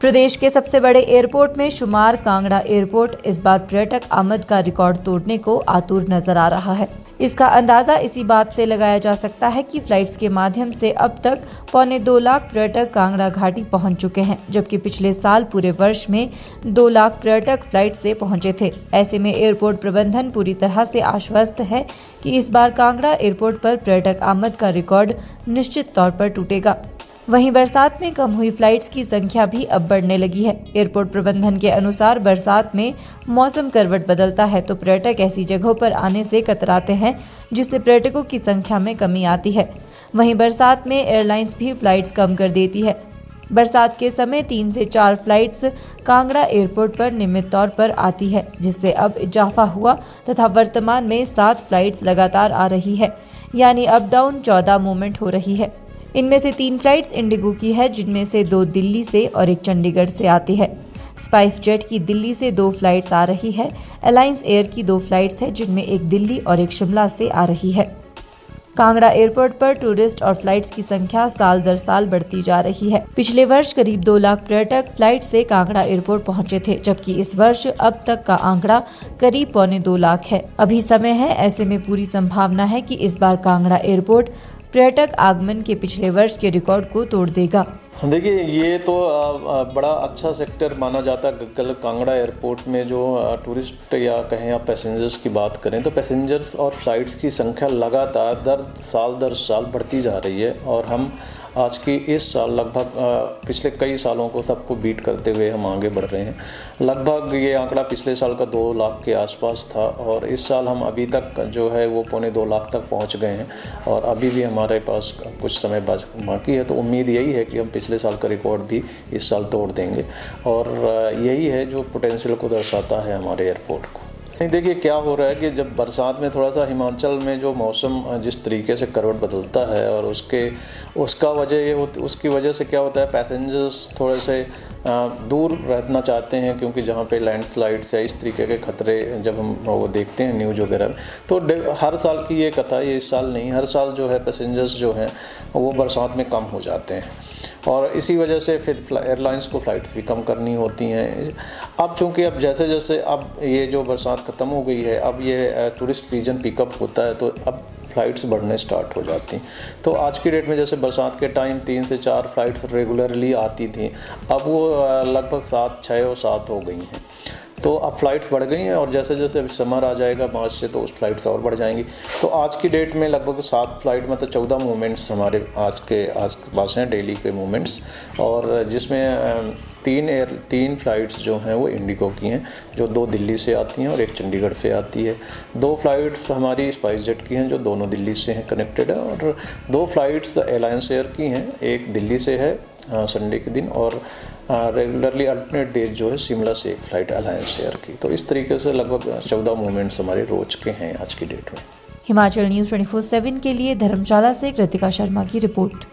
प्रदेश के सबसे बड़े एयरपोर्ट में शुमार कांगड़ा एयरपोर्ट इस बार पर्यटक आमद का रिकॉर्ड तोड़ने को आतुर नजर आ रहा है। इसका अंदाजा इसी बात से लगाया जा सकता है कि फ्लाइट्स के माध्यम से अब तक 2.25 लाख पर्यटक कांगड़ा घाटी पहुंच चुके हैं, जबकि पिछले साल पूरे वर्ष में 2 लाख पर्यटक फ्लाइट से पहुंचे थे। ऐसे में एयरपोर्ट प्रबंधन पूरी तरह से आश्वस्त है कि इस बार कांगड़ा एयरपोर्ट पर पर्यटक आमद का रिकॉर्ड निश्चित तौर पर टूटेगा। वहीं बरसात में कम हुई फ्लाइट्स की संख्या भी अब बढ़ने लगी है। एयरपोर्ट प्रबंधन के अनुसार बरसात में मौसम करवट बदलता है तो पर्यटक ऐसी जगहों पर आने से कतराते हैं, जिससे पर्यटकों की संख्या में कमी आती है। वहीं बरसात में एयरलाइंस भी फ्लाइट्स कम कर देती है। बरसात के समय 3 से 4 फ्लाइट्स कांगड़ा एयरपोर्ट पर नियमित तौर पर आती है, जिससे अब इजाफा हुआ तथा वर्तमान में 7 फ्लाइट्स लगातार आ रही है, यानी अप डाउन 14 मूवमेंट हो रही है। इनमें से 3 फ्लाइट्स इंडिगो की है, जिनमें से 2 दिल्ली से और 1 चंडीगढ़ से आती है। स्पाइस जेट की दिल्ली से 2 फ्लाइट्स आ रही है। अलायंस एयर की 2 फ्लाइट्स है, जिनमें 1 दिल्ली और 1 शिमला से आ रही है। कांगड़ा एयरपोर्ट पर टूरिस्ट और फ्लाइट्स की संख्या साल दर साल बढ़ती जा रही है। पिछले वर्ष करीब 2 लाख पर्यटक फ्लाइट से कांगड़ा एयरपोर्ट पहुंचे थे, जबकि इस वर्ष अब तक का आंकड़ा करीब 2.25 लाख है। अभी समय है, ऐसे में पूरी संभावना है कि इस बार कांगड़ा एयरपोर्ट पर्यटक आगमन के पिछले वर्ष के रिकॉर्ड को तोड़ देगा। देखिए, ये तो बड़ा अच्छा सेक्टर माना जाता है। कल कांगड़ा एयरपोर्ट में जो टूरिस्ट या कहें या पैसेंजर्स की बात करें तो पैसेंजर्स और फ्लाइट्स की संख्या लगातार दर साल बढ़ती जा रही है और हम आज की इस साल लगभग पिछले कई सालों को सबको बीट करते हुए हम आगे बढ़ रहे हैं। लगभग ये आंकड़ा पिछले साल का 2 लाख के आसपास था और इस साल हम अभी तक जो है वो 2.25 लाख तक पहुंच गए हैं और अभी भी हमारे पास कुछ समय बाकी है। तो उम्मीद यही है कि हम पिछले साल का रिकॉर्ड भी इस साल तोड़ देंगे और यही है जो पोटेंशियल को दर्शाता है हमारे एयरपोर्ट को। देखिए, क्या हो रहा है कि जब बरसात में थोड़ा सा हिमाचल में जो मौसम जिस तरीके से करवट बदलता है और उसकी वजह से क्या होता है, पैसेंजर्स थोड़े से दूर रहना चाहते हैं, क्योंकि जहाँ पे लैंडस्लाइड्स या इस तरीके के खतरे जब हम वो देखते हैं न्यूज़ वगैरह में, तो हर साल की ये कथा, ये इस साल नहीं, हर साल जो है पैसेंजर्स जो हैं वो बरसात में कम हो जाते हैं और इसी वजह से फिर एयरलाइंस को फ़्लाइट्स भी कम करनी होती हैं। अब चूँकि अब जैसे जैसे अब ये जो बरसात ख़त्म हो गई है, अब ये टूरिस्ट सीजन पिकअप होता है, तो अब फ़्लाइट्स बढ़ने स्टार्ट हो जाती हैं। तो आज की डेट में जैसे बरसात के टाइम 3 से 4 फ्लाइट्स रेगुलरली आती थी, अब वो लगभग 6 और 7 हो गई हैं। तो अब फ़्लाइट्स बढ़ गई हैं और जैसे जैसे समर आ जाएगा मार्च से, तो उस फ्लाइट्स और बढ़ जाएंगी। तो आज की डेट में लगभग 7 फ्लाइट, मतलब 14 मूवमेंट्स हमारे आज के पास हैं, डेली के मूवमेंट्स, और जिसमें 3 फ्लाइट्स जो हैं वो इंडिगो की हैं, जो 2 दिल्ली से आती हैं और 1 चंडीगढ़ से आती है। 2 फ्लाइट्स हमारी स्पाइस जेट की हैं, जो दोनों दिल्ली से हैं, कनेक्टेड है, और 2 फ्लाइट्स अलायंस एयर की हैं, एक दिल्ली से है संडे के दिन, और रेगुलरली अल्टरनेट डेज जो है शिमला से एक फ़्लाइट अलायंस एयर की। तो इस तरीके से लगभग 14 मूवमेंट्स हमारे रोज के हैं आज की डेट में। हिमाचल न्यूज़ 24/7 के लिए धर्मशाला से कृतिका शर्मा की रिपोर्ट।